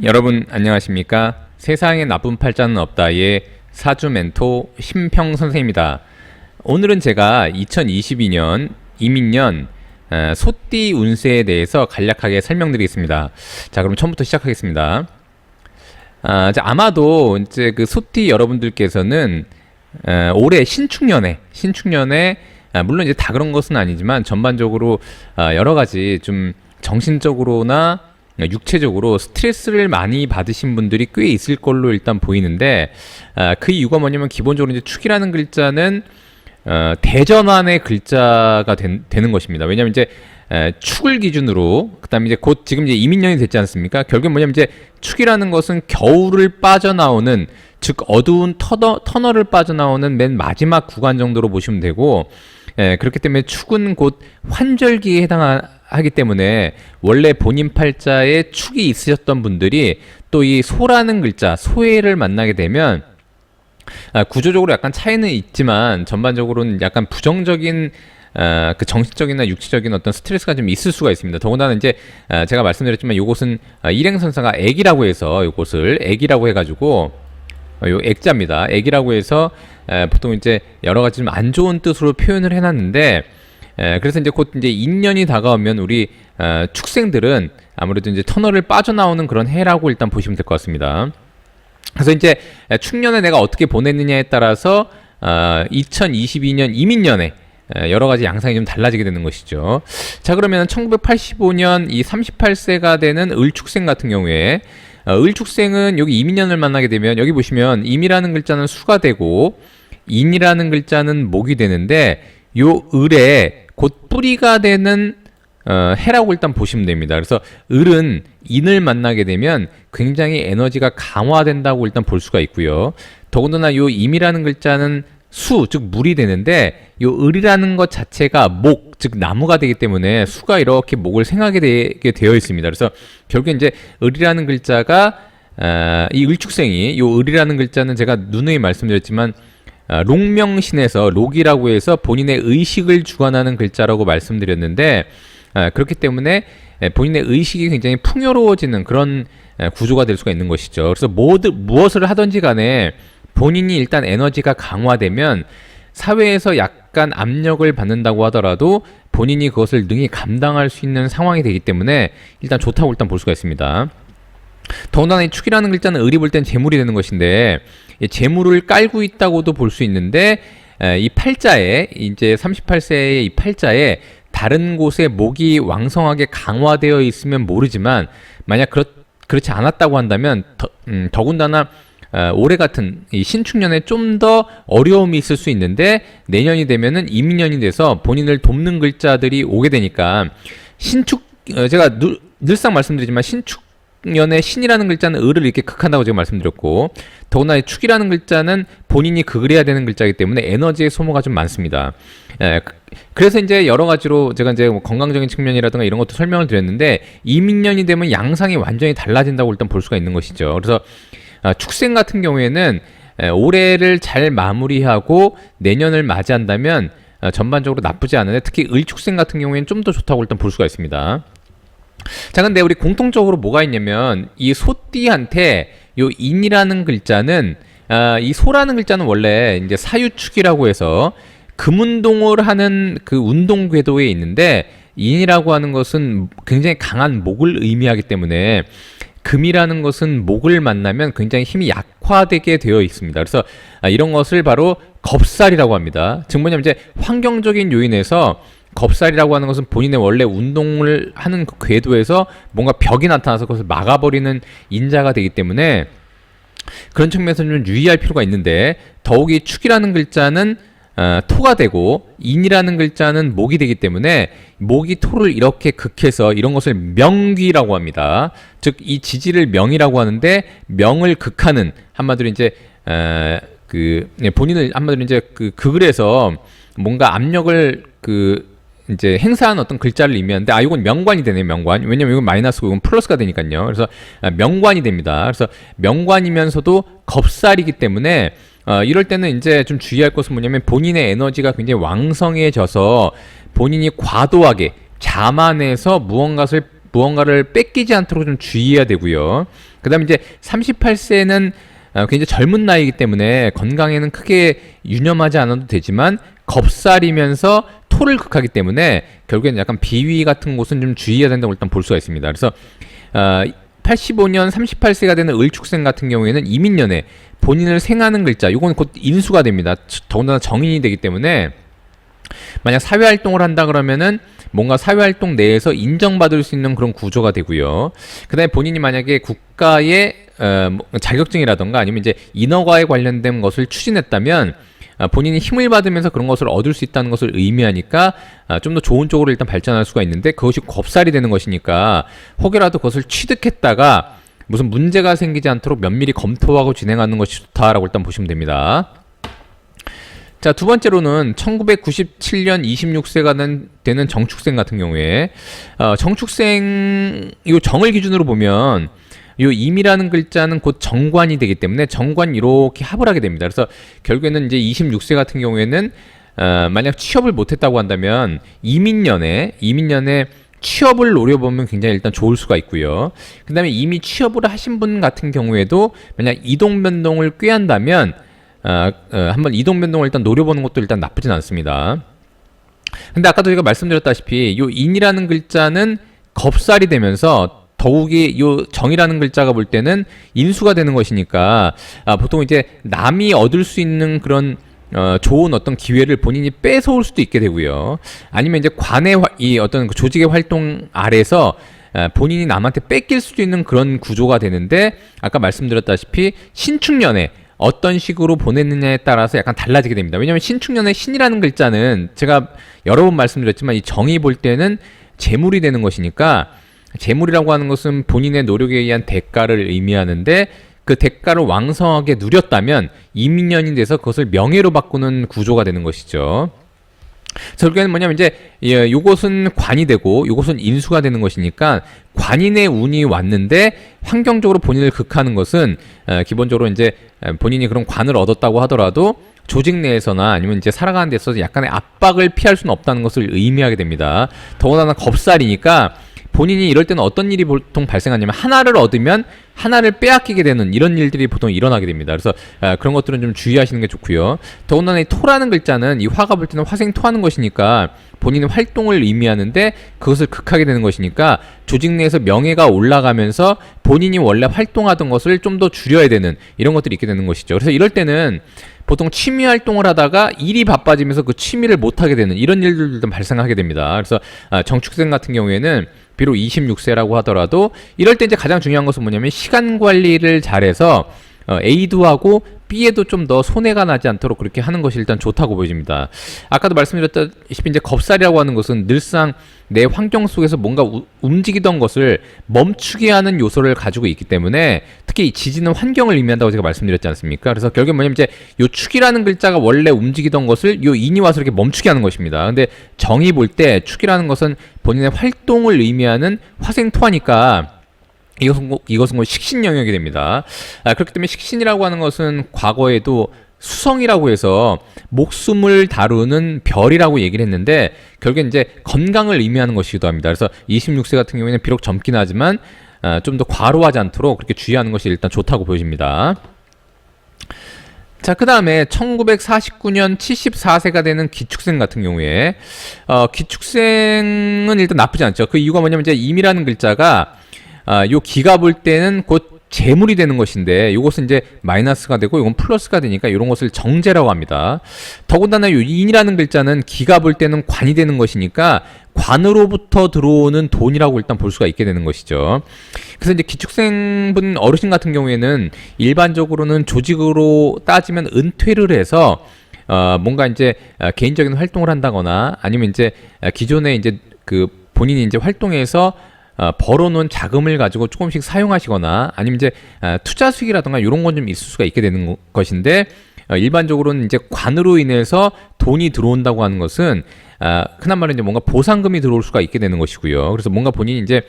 여러분 안녕하십니까? 세상에 나쁜 팔자는 없다의 사주 멘토 심평 선생입니다. 오늘은 제가 2022년 이민년 소띠 운세에 대해서 간략하게 설명드리겠습니다. 자, 그럼 처음부터 시작하겠습니다. 아마도 이제 그 소띠 여러분들께서는 올해 신축년에 물론 이제 다 그런 것은 아니지만 전반적으로 여러 가지 좀 정신적으로나 육체적으로 스트레스를 많이 받으신 분들이 꽤 있을 걸로 일단 보이는데, 그 이유가 뭐냐면 기본적으로 이제 축이라는 글자는 대전환의 글자가 되는 것입니다. 왜냐하면 이제 축을 기준으로, 그다음에 이제 곧 지금 이제 이민년이 됐지 않습니까? 결국엔 뭐냐면 이제 축이라는 것은 겨울을 빠져나오는, 즉 어두운 터널을 빠져나오는 맨 마지막 구간 정도로 보시면 되고, 그렇기 때문에 축은 곧 환절기에 해당하기 때문에 원래 본인 팔자에 축이 있으셨던 분들이 또 이 소라는 글자, 소해를 만나게 되면 구조적으로 약간 차이는 있지만 전반적으로는 약간 부정적인 그 정신적이나 육체적인 어떤 스트레스가 좀 있을 수가 있습니다. 더군다나 이제 제가 말씀드렸지만 이곳은 일행선사가 액이라고 해서, 이곳을 액이라고 해가지고 요 액자입니다. 액이라고 해서 보통 이제 여러 가지 좀 안 좋은 뜻으로 표현을 해놨는데, 그래서 이제 곧 이제 인년이 다가오면 우리 축생들은 아무래도 이제 터널을 빠져나오는 그런 해라고 일단 보시면 될 것 같습니다. 그래서 이제 축년에 내가 어떻게 보냈느냐에 따라서 2022년 이민년에 여러 가지 양상이 좀 달라지게 되는 것이죠. 자, 그러면 1985년 이 38세가 되는 을축생 같은 경우에 을축생은 여기 이민년을 만나게 되면 여기 보시면 임이라는 글자는 수가 되고 인이라는 글자는 목이 되는데, 요 을에 곧 뿌리가 되는 해라고 일단 보시면 됩니다. 그래서 을은 인을 만나게 되면 굉장히 에너지가 강화된다고 일단 볼 수가 있고요. 더군다나 요 임이라는 글자는 수, 즉 물이 되는데, 요 을이라는 것 자체가 목, 즉 나무가 되기 때문에 수가 이렇게 목을 생하게 되게 되어 있습니다. 그래서 결국에 이제 을이라는 글자가 이 을축생이, 요 을이라는 글자는 제가 누누이 말씀드렸지만 록명신에서 록이라고 해서 본인의 의식을 주관하는 글자라고 말씀드렸는데, 그렇기 때문에 본인의 의식이 굉장히 풍요로워지는 그런 구조가 될 수가 있는 것이죠. 그래서 무엇을 하든지 간에 본인이 일단 에너지가 강화되면 사회에서 약간 압력을 받는다고 하더라도 본인이 그것을 능히 감당할 수 있는 상황이 되기 때문에 일단 좋다고 일단 볼 수가 있습니다. 더군다나 이 축이라는 글자는 을이 볼 땐 재물이 되는 것인데, 재물을 깔고 있다고도 볼 수 있는데, 이 팔자에 이제 38세의 이 팔자에 다른 곳에 목이 왕성하게 강화되어 있으면 모르지만, 만약 그렇지 않았다고 한다면 더군다나 올해 같은 이 신축년에 좀 더 어려움이 있을 수 있는데, 내년이 되면은 이민년이 돼서 본인을 돕는 글자들이 오게 되니까 제가 늘상 말씀드리지만 신축년에 신이라는 글자는 을을 이렇게 극한다고 제가 말씀드렸고, 더구나 축이라는 글자는 본인이 극을 해야 되는 글자이기 때문에 에너지의 소모가 좀 많습니다. 그래서 이제 여러 가지로 제가 이제 뭐 건강적인 측면이라든가 이런 것도 설명을 드렸는데, 이민년이 되면 양상이 완전히 달라진다고 일단 볼 수가 있는 것이죠. 그래서 축생 같은 경우에는 올해를 잘 마무리하고 내년을 맞이한다면 전반적으로 나쁘지 않은데, 특히 을축생 같은 경우에는 좀 더 좋다고 일단 볼 수가 있습니다. 자, 근데 우리 공통적으로 뭐가 있냐면, 이 소띠한테 요 인이라는 글자는 이 소라는 글자는 원래 이제 사유축이라고 해서 금운동을 하는 그 운동 궤도에 있는데, 인이라고 하는 것은 굉장히 강한 목을 의미하기 때문에 금이라는 것은 목을 만나면 굉장히 힘이 약화되게 되어 있습니다. 그래서 이런 것을 바로 겁살이라고 합니다. 즉 뭐냐면 이제 환경적인 요인에서 겁살이라고 하는 것은 본인의 원래 운동을 하는 그 궤도에서 뭔가 벽이 나타나서 그것을 막아버리는 인자가 되기 때문에 그런 측면에서 좀 유의할 필요가 있는데, 더욱이 축이라는 글자는 토가 되고 인이라는 글자는 목이 되기 때문에 목이 토를 이렇게 극해서 이런 것을 명귀라고 합니다. 즉 이 지지를 명이라고 하는데, 명을 극하는, 한마디로 이제 본인을 한마디로 이제 극을 해서 뭔가 압력을 이제 행사한 어떤 글자를 의미하는데, 이건 명관이 되네요. 명관. 왜냐면 이건 마이너스고 이건 플러스가 되니까요. 그래서 명관이 됩니다. 그래서 명관이면서도 겁살이기 때문에 이럴 때는 이제 좀 주의할 것은 뭐냐면, 본인의 에너지가 굉장히 왕성해져서 본인이 과도하게 자만해서 무언가를 뺏기지 않도록 좀 주의해야 되고요. 그다음에 이제 38세는 굉장히 젊은 나이이기 때문에 건강에는 크게 유념하지 않아도 되지만 겁살이면서 토를 극하기 때문에 결국에는 약간 비위 같은 곳은 좀 주의해야 된다고 일단 볼 수가 있습니다. 그래서 85년 38세가 되는 을축생 같은 경우에는 이민년에 본인을 생하는 글자, 이건 곧 인수가 됩니다. 더군다나 정인이 되기 때문에 만약 사회활동을 한다 그러면은 뭔가 사회활동 내에서 인정받을 수 있는 그런 구조가 되고요. 그 다음에 본인이 만약에 국가의 자격증이라던가 아니면 이제 인허가에 관련된 것을 추진했다면 본인이 힘을 받으면서 그런 것을 얻을 수 있다는 것을 의미하니까 좀 더 좋은 쪽으로 일단 발전할 수가 있는데 그것이 겁살이 되는 것이니까 혹여라도 그것을 취득했다가 무슨 문제가 생기지 않도록 면밀히 검토하고 진행하는 것이 좋다라고 일단 보시면 됩니다. 자, 두 번째로는 1997년 26세가 되는 정축생 같은 경우에 정축생 이 정을 기준으로 보면 이 임이라는 글자는 곧 정관이 되기 때문에 정관 이렇게 합을 하게 됩니다. 그래서 결국에는 이제 26세 같은 경우에는 만약 취업을 못했다고 한다면 이민년에 취업을 노려보면 굉장히 일단 좋을 수가 있고요. 그 다음에 이미 취업을 하신 분 같은 경우에도 만약 이동 변동을 꾀한다면 한번 이동 변동을 일단 노려보는 것도 일단 나쁘진 않습니다. 근데 아까도 제가 말씀드렸다시피 요 인이라는 글자는 겁살이 되면서 더욱이 요 정이라는 글자가 볼 때는 인수가 되는 것이니까 보통 이제 남이 얻을 수 있는 그런 좋은 어떤 기회를 본인이 뺏어올 수도 있게 되고요. 아니면 이제 관의 이 어떤 그 조직의 활동 아래서 본인이 남한테 뺏길 수도 있는 그런 구조가 되는데 아까 말씀드렸다시피 신축년에 어떤 식으로 보냈느냐에 따라서 약간 달라지게 됩니다. 왜냐하면 신축년의 신이라는 글자는 제가 여러 번 말씀드렸지만 이 정이 볼 때는 재물이 되는 것이니까 재물이라고 하는 것은 본인의 노력에 의한 대가를 의미하는데 그 대가를 왕성하게 누렸다면 이민년이 돼서 그것을 명예로 바꾸는 구조가 되는 것이죠. 결국에는 뭐냐면 이제 요것은 관이 되고 요것은 인수가 되는 것이니까 관인의 운이 왔는데 환경적으로 본인을 극하는 것은 기본적으로 이제 본인이 그런 관을 얻었다고 하더라도 조직 내에서나 아니면 이제 살아가는 데 있어서 약간의 압박을 피할 수는 없다는 것을 의미하게 됩니다. 더군다나 겁살이니까 본인이 이럴 때는 어떤 일이 보통 발생하냐면 하나를 얻으면 하나를 빼앗기게 되는 이런 일들이 보통 일어나게 됩니다. 그래서 그런 것들은 좀 주의하시는 게 좋고요. 더군다나 이 토라는 글자는 이 화가 볼 때는 화생토하는 것이니까 본인의 활동을 의미하는데 그것을 극하게 되는 것이니까 조직 내에서 명예가 올라가면서 본인이 원래 활동하던 것을 좀 더 줄여야 되는 이런 것들이 있게 되는 것이죠. 그래서 이럴 때는 보통 취미 활동을 하다가 일이 바빠지면서 그 취미를 못하게 되는 이런 일들도 발생하게 됩니다. 그래서 정축생 같은 경우에는 비록 26세라고 하더라도 이럴 때 이제 가장 중요한 것은 뭐냐면 시간 관리를 잘해서 A도 하고 B에도 좀 더 손해가 나지 않도록 그렇게 하는 것이 일단 좋다고 보여집니다. 아까도 말씀드렸다시피 이제 겁살이라고 하는 것은 늘상 내 환경 속에서 뭔가 움직이던 것을 멈추게 하는 요소를 가지고 있기 때문에 특히 이 지지는 환경을 의미한다고 제가 말씀드렸지 않습니까? 그래서 결국에 뭐냐면 이제 요 축이라는 글자가 원래 움직이던 것을 요 인이 와서 이렇게 멈추게 하는 것입니다. 근데 정이 볼 때 축이라는 것은 본인의 활동을 의미하는 화생토하니까 이것은 곧 식신 영역이 됩니다. 그렇기 때문에 식신이라고 하는 것은 과거에도 수성이라고 해서 목숨을 다루는 별이라고 얘기를 했는데 결국엔 이제 건강을 의미하는 것이기도 합니다. 그래서 26세 같은 경우에는 비록 젊긴 하지만 좀 더 과로하지 않도록 그렇게 주의하는 것이 일단 좋다고 보여집니다. 자, 그 다음에 1949년 74세가 되는 기축생 같은 경우에 기축생은 일단 나쁘지 않죠. 그 이유가 뭐냐면 이제 임이라는 글자가 요 기가 볼 때는 곧 재물이 되는 것인데 이것은 이제 마이너스가 되고 이건 플러스가 되니까 이런 것을 정제라고 합니다. 더군다나 요 인이라는 글자는 기가 볼 때는 관이 되는 것이니까 관으로부터 들어오는 돈이라고 일단 볼 수가 있게 되는 것이죠. 그래서 이제 기축생분 어르신 같은 경우에는 일반적으로는 조직으로 따지면 은퇴를 해서 뭔가 이제 개인적인 활동을 한다거나 아니면 이제 기존에 이제 그 본인이 이제 활동해서 벌어놓은 자금을 가지고 조금씩 사용하시거나 아니면 이제 투자 수익이라든가 이런 건 좀 있을 수가 있게 되는 것인데 일반적으로는 이제 관으로 인해서 돈이 들어온다고 하는 것은 흔한 말로 이제 뭔가 보상금이 들어올 수가 있게 되는 것이고요. 그래서 뭔가 본인이 이제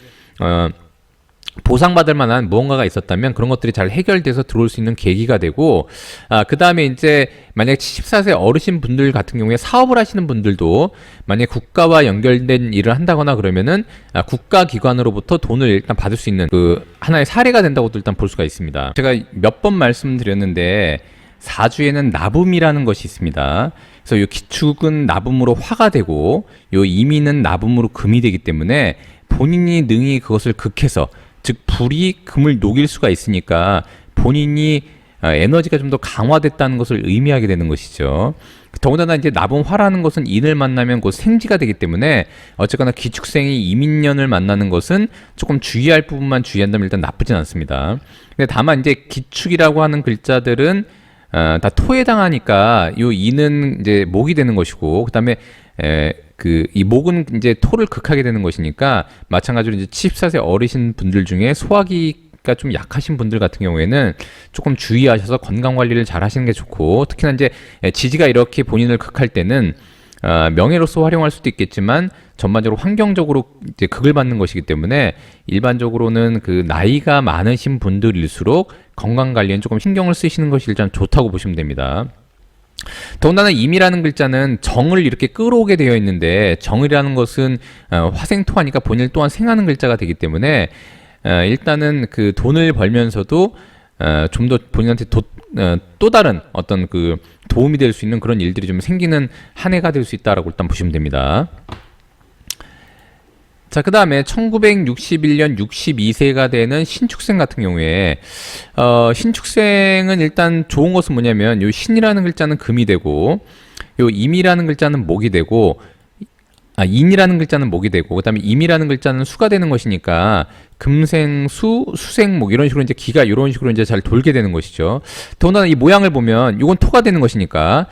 보상받을 만한 무언가가 있었다면 그런 것들이 잘 해결돼서 들어올 수 있는 계기가 되고, 그 다음에 이제 만약 74세 어르신 분들 같은 경우에 사업을 하시는 분들도 만약 국가와 연결된 일을 한다거나 그러면은 국가기관으로부터 돈을 일단 받을 수 있는 그 하나의 사례가 된다고도 일단 볼 수가 있습니다. 제가 몇 번 말씀드렸는데 사주에는 나붐이라는 것이 있습니다. 그래서 요 기축은 나붐으로 화가 되고 요 임인은 나붐으로 금이 되기 때문에 본인이 능히 그것을 극해서, 즉 불이 금을 녹일 수가 있으니까 본인이 에너지가 좀 더 강화됐다는 것을 의미하게 되는 것이죠. 더군다나 이제 나봄화라는 것은 인을 만나면 곧 생지가 되기 때문에 어쨌거나 기축생이 이민년을 만나는 것은 조금 주의할 부분만 주의한다면 일단 나쁘진 않습니다. 근데 다만 이제 기축이라고 하는 글자들은 다 토에 해당하니까 요 인은 이제 목이 되는 것이고, 그다음에 이 목은 이제 토를 극하게 되는 것이니까 마찬가지로 이제 74세 어르신 분들 중에 소화기가 좀 약하신 분들 같은 경우에는 조금 주의하셔서 건강 관리를 잘 하시는 게 좋고, 특히나 이제 지지가 이렇게 본인을 극할 때는 명예로서 활용할 수도 있겠지만 전반적으로 환경적으로 이제 극을 받는 것이기 때문에 일반적으로는 그 나이가 많으신 분들일수록 건강 관리엔 조금 신경을 쓰시는 것이 일단 좋다고 보시면 됩니다. 더군다나 임이라는 글자는 정을 이렇게 끌어오게 되어 있는데, 정이라는 것은 화생토하니까 본인 또한 생하는 글자가 되기 때문에 일단은 그 돈을 벌면서도 좀 더 본인한테 또 다른 어떤 그 도움이 될 수 있는 그런 일들이 좀 생기는 한 해가 될 수 있다라고 일단 보시면 됩니다. 자, 그 다음에 1961년 62세가 되는 신축생 같은 경우에 신축생은 일단 좋은 것은 뭐냐면 요 신이라는 글자는 금이 되고 요 임이라는 글자는 목이 되고 인이라는 글자는 목이 되고 그다음에 임이라는 글자는 수가 되는 것이니까 금생수, 수생목 이런 식으로 이제 기가 이런 식으로 이제 잘 돌게 되는 것이죠. 더군다나 이 모양을 보면 이건 토가 되는 것이니까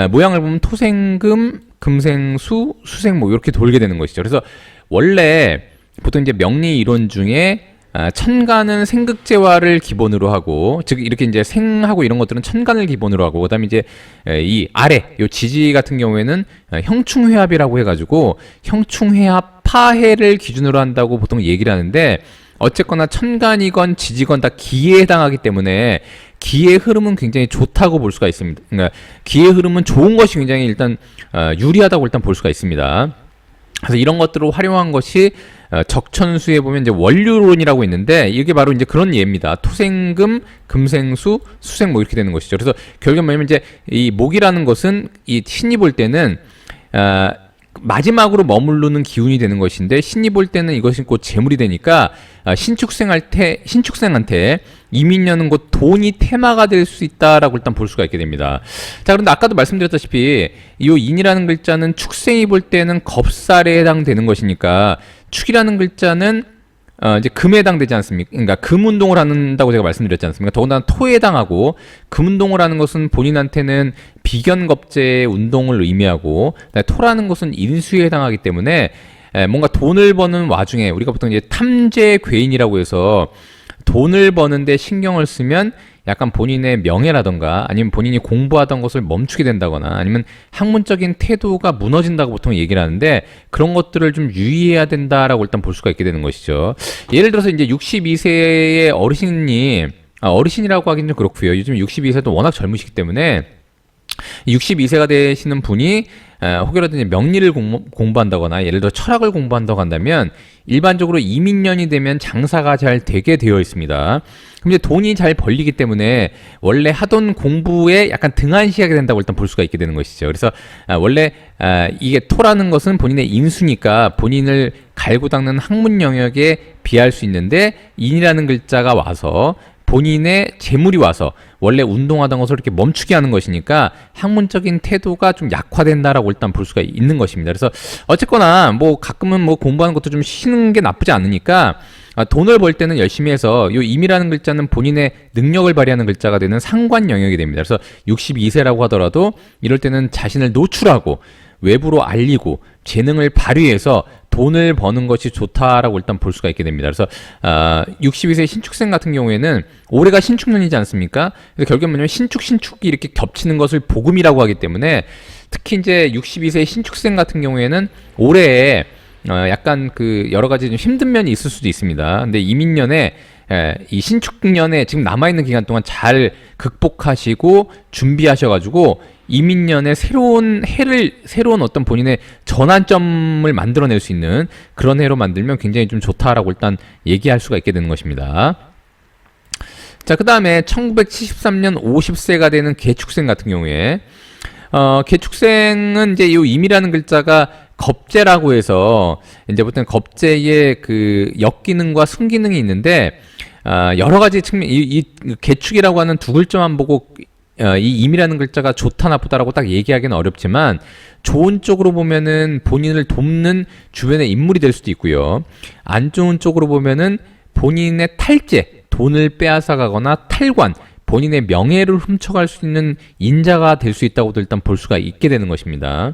모양을 보면 토생금, 금생수, 수생목 이렇게 돌게 되는 것이죠. 그래서 원래 보통 이제 명리 이론 중에 천간은 생극재화를 기본으로 하고, 즉 이렇게 이제 생하고 이런 것들은 천간을 기본으로 하고, 그다음에 이제 이 아래 요 지지 같은 경우에는 형충회합이라고 해가지고 형충회합 파해를 기준으로 한다고 보통 얘기를 하는데, 어쨌거나 천간이건 지지건 다 기에 해당하기 때문에 기의 흐름은 굉장히 좋다고 볼 수가 있습니다. 그러니까 기의 흐름은 좋은 것이 굉장히 일단 유리하다고 일단 볼 수가 있습니다. 그래서 이런 것들을 활용한 것이 적천수에 보면 이제 원류론이라고 있는데, 이게 바로 이제 그런 예입니다. 토생금, 금생수, 수생목 이렇게 되는 것이죠. 그래서 결국 뭐냐면 이제 이 목이라는 것은 이 신이 볼 때는 마지막으로 머무르는 기운이 되는 것인데, 신이 볼 때는 이것이 곧 재물이 되니까 신축생한테 이민년은 곧 돈이 테마가 될 수 있다라고 일단 볼 수가 있게 됩니다. 자, 그런데 아까도 말씀드렸다시피 이 인이라는 글자는 축생이 볼 때는 겁살에 해당되는 것이니까, 축이라는 글자는 이제 금에 해당되지 않습니까? 그러니까 금 운동을 한다고 제가 말씀드렸지 않습니까? 더군다나 토에 해당하고, 금 운동을 하는 것은 본인한테는 비견겁제의 운동을 의미하고, 토라는 것은 인수에 해당하기 때문에 뭔가 돈을 버는 와중에 우리가 보통 이제 탐재괴인이라고 해서 돈을 버는데 신경을 쓰면 약간 본인의 명예라던가 아니면 본인이 공부하던 것을 멈추게 된다거나 아니면 학문적인 태도가 무너진다고 보통 얘기를 하는데, 그런 것들을 좀 유의해야 된다라고 일단 볼 수가 있게 되는 것이죠. 예를 들어서 이제 62세의 어르신이 어르신이라고 하기는 좀 그렇고요. 요즘 62세도 워낙 젊으시기 때문에 62세가 되시는 분이 혹여라도 명리를 공부한다거나 예를 들어 철학을 공부한다고 한다면 일반적으로 이민년이 되면 장사가 잘 되게 되어 있습니다. 그럼 이제 돈이 잘 벌리기 때문에 원래 하던 공부에 약간 등한시하게 된다고 일단 볼 수가 있게 되는 것이죠. 그래서 원래 이게 토라는 것은 본인의 인수니까 본인을 갈고 닦는 학문 영역에 비할 수 있는데, 인이라는 글자가 와서 본인의 재물이 와서 원래 운동하던 것을 이렇게 멈추게 하는 것이니까 학문적인 태도가 좀 약화된다라고 일단 볼 수가 있는 것입니다. 그래서 어쨌거나 뭐 가끔은 뭐 공부하는 것도 좀 쉬는 게 나쁘지 않으니까 돈을 벌 때는 열심히 해서, 요 임이라는 글자는 본인의 능력을 발휘하는 글자가 되는 상관 영역이 됩니다. 그래서 62세라고 하더라도 이럴 때는 자신을 노출하고 외부로 알리고 재능을 발휘해서 돈을 버는 것이 좋다라고 일단 볼 수가 있게 됩니다. 그래서 62세 신축생 같은 경우에는 올해가 신축년이지 않습니까? 그래서 결국은 뭐냐면 신축이 이렇게 겹치는 것을 복음이라고 하기 때문에, 특히 이제 62세 신축생 같은 경우에는 올해에 약간 그 여러 가지 좀 힘든 면이 있을 수도 있습니다. 근데 이민년에 이 신축년에 지금 남아있는 기간 동안 잘 극복하시고 준비하셔가지고 이민년에 새로운 어떤 본인의 전환점을 만들어낼 수 있는 그런 해로 만들면 굉장히 좀 좋다라고 일단 얘기할 수가 있게 되는 것입니다. 자, 그 다음에 1973년 50세가 되는 개축생 같은 경우에 개축생은 이제 이 임이라는 글자가 겁재라고 해서 이제 보통 겁재의 그 역기능과 순기능이 있는데 여러 가지 측면 이 개축이라고 하는 두 글자만 보고 이 임이라는 글자가 좋다 나쁘다라고 딱 얘기하기는 어렵지만 좋은 쪽으로 보면은 본인을 돕는 주변의 인물이 될 수도 있고요. 안 좋은 쪽으로 보면은 본인의 탈제, 돈을 빼앗아 가거나 탈관, 본인의 명예를 훔쳐갈 수 있는 인자가 될 수 있다고도 일단 볼 수가 있게 되는 것입니다.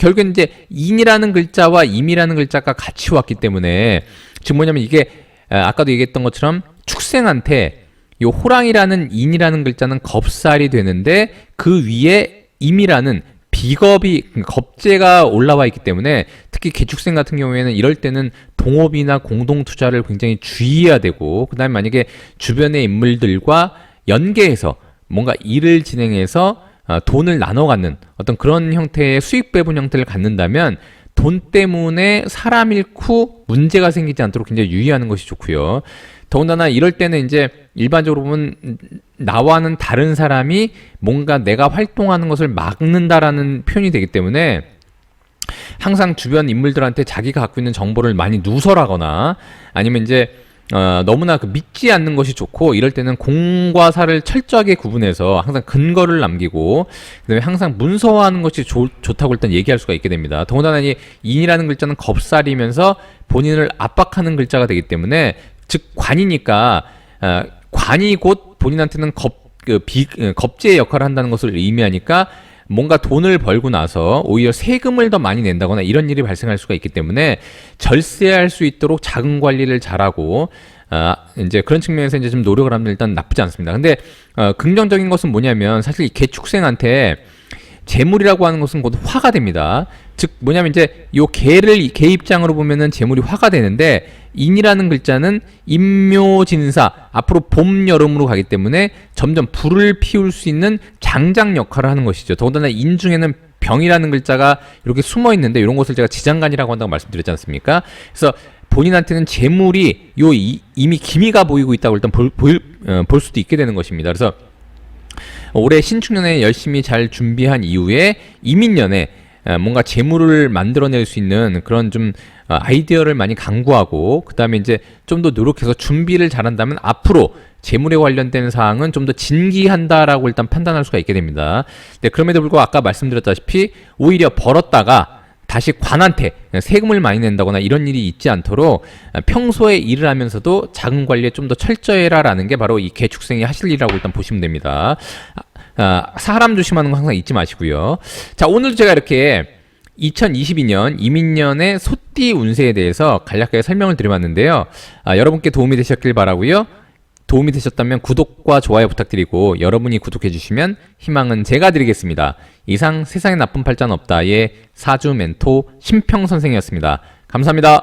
결국엔 이제 인이라는 글자와 임이라는 글자가 같이 왔기 때문에 지금 뭐냐면 이게 아까도 얘기했던 것처럼 축생한테 요 호랑이라는 인이라는 글자는 겁살이 되는데 그 위에 임이라는 비겁이 겁재가 올라와 있기 때문에 특히 개축생 같은 경우에는 이럴 때는 동업이나 공동 투자를 굉장히 주의해야 되고 그다음에 만약에 주변의 인물들과 연계해서 뭔가 일을 진행해서 돈을 나눠 갖는 어떤 그런 형태의 수익 배분 형태를 갖는다면 돈 때문에 사람 잃고 문제가 생기지 않도록 굉장히 유의하는 것이 좋고요. 더군다나 이럴 때는 이제 일반적으로 보면 나와는 다른 사람이 뭔가 내가 활동하는 것을 막는다라는 표현이 되기 때문에 항상 주변 인물들한테 자기가 갖고 있는 정보를 많이 누설하거나 아니면 이제 너무나 믿지 않는 것이 좋고 이럴 때는 공과 사를 철저하게 구분해서 항상 근거를 남기고 그다음에 항상 문서화하는 것이 좋다고 일단 얘기할 수가 있게 됩니다. 더군다나 이 인이라는 글자는 겁살이면서 본인을 압박하는 글자가 되기 때문에 즉 관이니까 관이 곧 본인한테는 겁제의 역할을 한다는 것을 의미하니까 뭔가 돈을 벌고 나서 오히려 세금을 더 많이 낸다거나 이런 일이 발생할 수가 있기 때문에 절세할 수 있도록 자금 관리를 잘하고 이제 그런 측면에서 이제 좀 노력을 하면 일단 나쁘지 않습니다. 근데 긍정적인 것은 뭐냐면 사실 이 개축생한테 재물이라고 하는 것은 곧 화가 됩니다. 즉 뭐냐면 이제 요 개 입장으로 보면은 재물이 화가 되는데 인이라는 글자는 임묘진사 앞으로 봄 여름으로 가기 때문에 점점 불을 피울 수 있는 장작 역할을 하는 것이죠. 더군다나 인 중에는 병이라는 글자가 이렇게 숨어 있는데 이런 것을 제가 지장간이라고 한다고 말씀드렸지 않습니까? 그래서 본인한테는 재물이 이미 기미가 보이고 있다고 일단 볼 수도 있게 되는 것입니다. 그래서 올해 신축년에 열심히 잘 준비한 이후에 이민년에 뭔가 재물을 만들어낼 수 있는 그런 좀 아이디어를 많이 강구하고 그 다음에 이제 좀 더 노력해서 준비를 잘한다면 앞으로 재물에 관련된 사항은 좀 더 진기한다라고 일단 판단할 수가 있게 됩니다. 네, 그럼에도 불구하고 아까 말씀드렸다시피 오히려 벌었다가 다시 관한테 세금을 많이 낸다거나 이런 일이 있지 않도록 평소에 일을 하면서도 자금 관리에 좀 더 철저해라라는 게 바로 이 개축생이 하실 일이라고 일단 보시면 됩니다. 사람 조심하는 거 항상 잊지 마시고요. 자, 오늘 제가 이렇게 2022년 이민년의 소띠 운세에 대해서 간략하게 설명을 드려봤는데요. 여러분께 도움이 되셨길 바라고요. 도움이 되셨다면 구독과 좋아요 부탁드리고 여러분이 구독해 주시면 희망은 제가 드리겠습니다. 이상 세상에 나쁜 팔자는 없다의 사주 멘토 심평 선생이었습니다. 감사합니다.